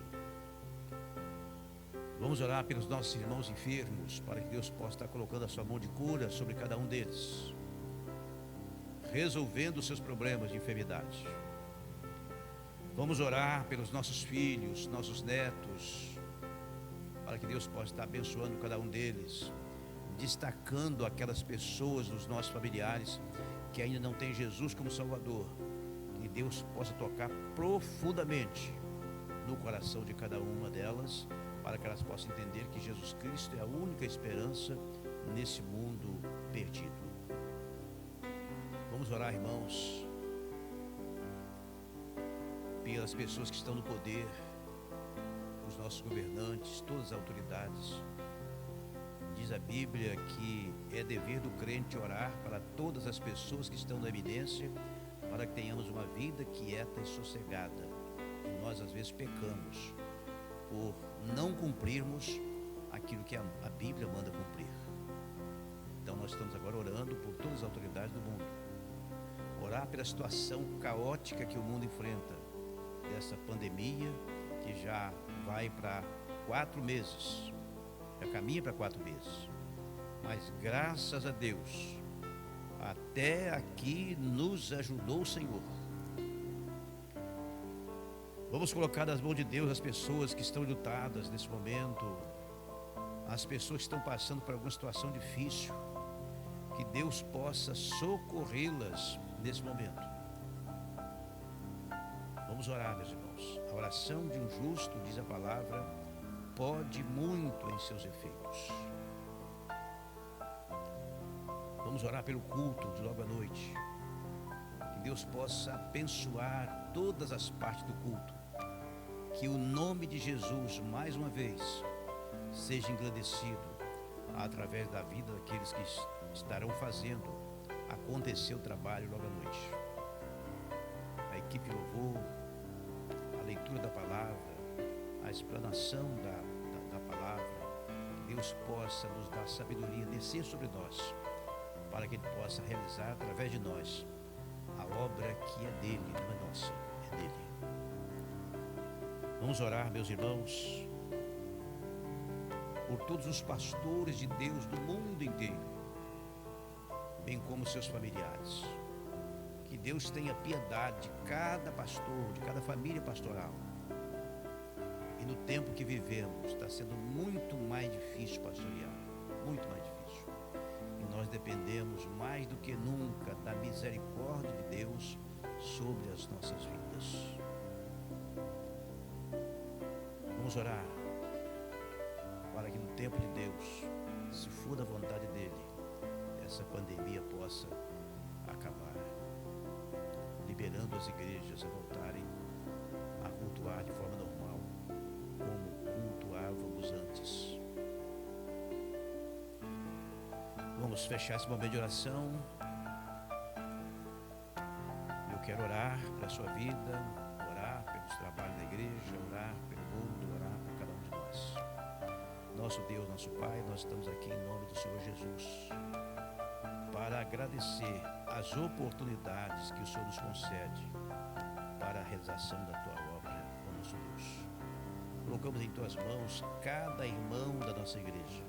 Vamos orar pelos nossos irmãos enfermos, para que Deus possa estar colocando a sua mão de cura sobre cada um deles, resolvendo os seus problemas de enfermidade. Vamos orar pelos nossos filhos, nossos netos, para que Deus possa estar abençoando cada um deles, destacando aquelas pessoas dos nossos familiares que ainda não têm Jesus como Salvador, que Deus possa tocar profundamente no coração de cada uma delas, para que elas possam entender que Jesus Cristo é a única esperança nesse mundo perdido. Vamos orar, irmãos, pelas pessoas que estão no poder, os nossos governantes, todas as autoridades. Diz a Bíblia que é dever do crente orar para todas as pessoas que estão na eminência, para que tenhamos uma vida quieta e sossegada. E nós às vezes pecamos por não cumprirmos aquilo que a Bíblia manda cumprir. Então nós estamos agora orando por todas as autoridades do mundo. Orar pela situação caótica que o mundo enfrenta, dessa pandemia que já vai para 4 meses, já caminha para 4 meses, mas graças a Deus, até aqui nos ajudou o Senhor. Vamos colocar nas mãos de Deus as pessoas que estão lutadas nesse momento, as pessoas que estão passando por alguma situação difícil, que Deus possa socorrê-las nesse momento. Vamos orar, meus irmãos. A oração de um justo, diz a palavra, pode muito em seus efeitos. Vamos orar pelo culto de logo à noite, que Deus possa abençoar todas as partes do culto, que o nome de Jesus, mais uma vez, seja engrandecido através da vida daqueles que estarão fazendo acontecer o trabalho logo à noite. A equipe louvor, a leitura da palavra, a explanação da palavra, que Deus possa nos dar sabedoria, descer sobre nós, para que Ele possa realizar através de nós a obra que é dele, não é nossa, é dele. Vamos orar, meus irmãos, por todos os pastores de Deus do mundo inteiro, bem como seus familiares. Que Deus tenha piedade de cada pastor, de cada família pastoral. E no tempo que vivemos, está sendo muito mais difícil pastorear, muito mais difícil. E nós dependemos mais do que nunca da misericórdia de Deus sobre as nossas vidas. Vamos orar para que no tempo de Deus, se for da vontade dele, essa pandemia possa acabar, liberando as igrejas a voltarem a cultuar de forma normal, como cultuávamos antes. Vamos fechar esse momento de oração. Eu quero orar pela sua vida, orar pelos trabalhos da igreja, orar pelo mundo, orar por cada um de nós. Nosso Deus, nosso Pai, nós estamos aqui em nome do Senhor Jesus para agradecer as oportunidades que o Senhor nos concede para a realização da Tua obra, ó nosso Deus. Colocamos em Tuas mãos cada irmão da nossa igreja,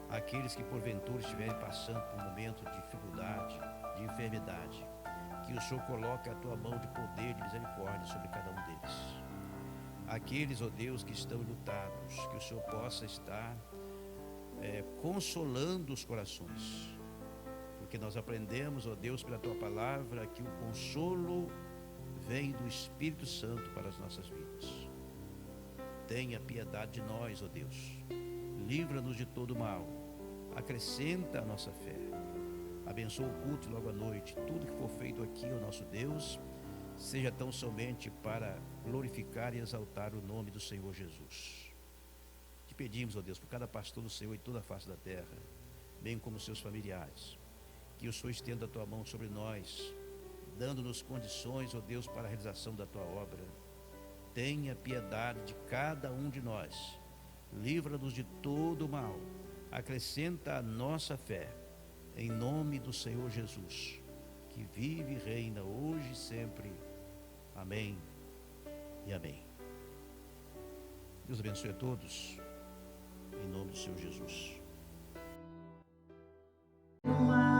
aqueles que porventura estiverem passando por um momento de dificuldade, de enfermidade, que o Senhor coloque a Tua mão de poder, de misericórdia sobre cada um deles. Aqueles, ó Deus, que estão lutados, que o Senhor possa estar consolando os corações, porque nós aprendemos, ó Deus, pela Tua palavra, que o consolo vem do Espírito Santo para as nossas vidas. Tenha piedade de nós, ó Deus, livra-nos de todo mal, acrescenta a nossa fé, abençoa o culto logo à noite, tudo que for feito aqui, ó nosso Deus, seja tão somente para glorificar e exaltar o nome do Senhor Jesus. Te pedimos, ó Deus, por cada pastor do Senhor em toda a face da terra, bem como seus familiares, que o Senhor estenda a Tua mão sobre nós, dando-nos condições, ó Deus, para a realização da Tua obra. Tenha piedade de cada um de nós, livra-nos de todo o mal, acrescenta a nossa fé, em nome do Senhor Jesus, que vive e reina hoje e sempre. Amém e amém. Deus abençoe a todos, em nome do Senhor Jesus. Por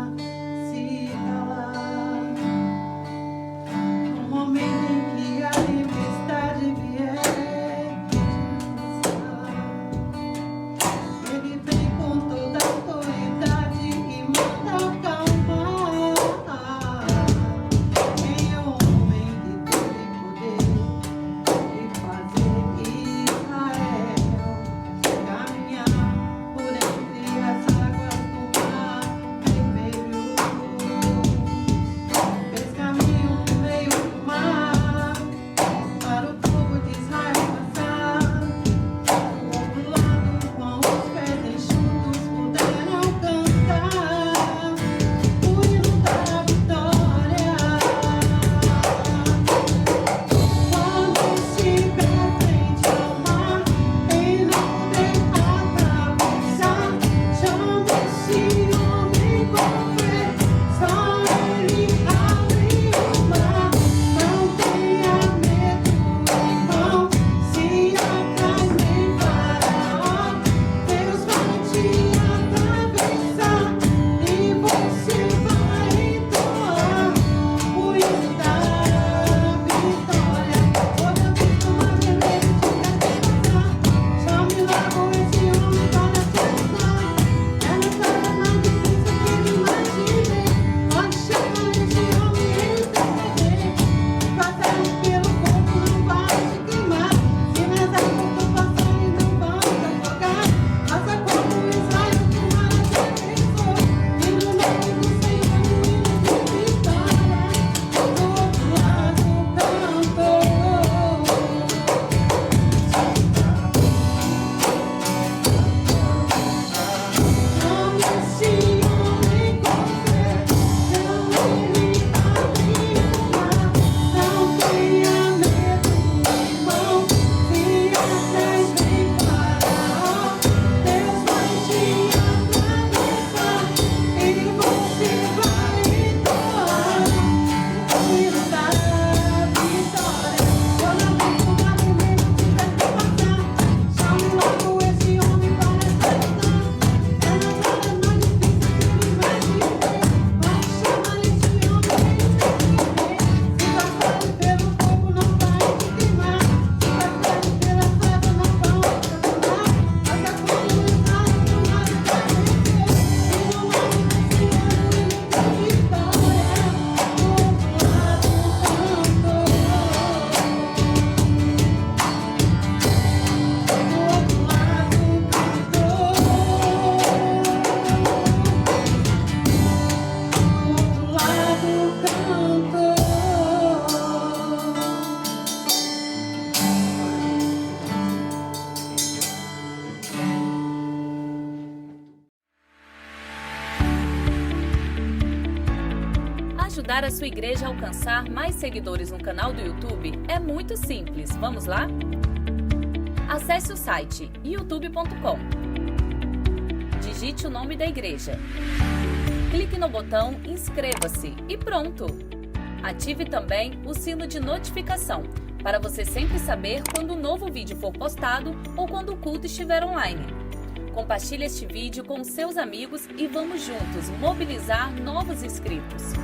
ajudar a sua igreja a alcançar mais seguidores no canal do YouTube é muito simples. Vamos lá? Acesse o site youtube.com. Digite o nome da igreja. Clique no botão Inscreva-se e pronto! Ative também o sino de notificação para você sempre saber quando um novo vídeo for postado ou quando o culto estiver online. Compartilhe este vídeo com seus amigos e vamos juntos mobilizar novos inscritos.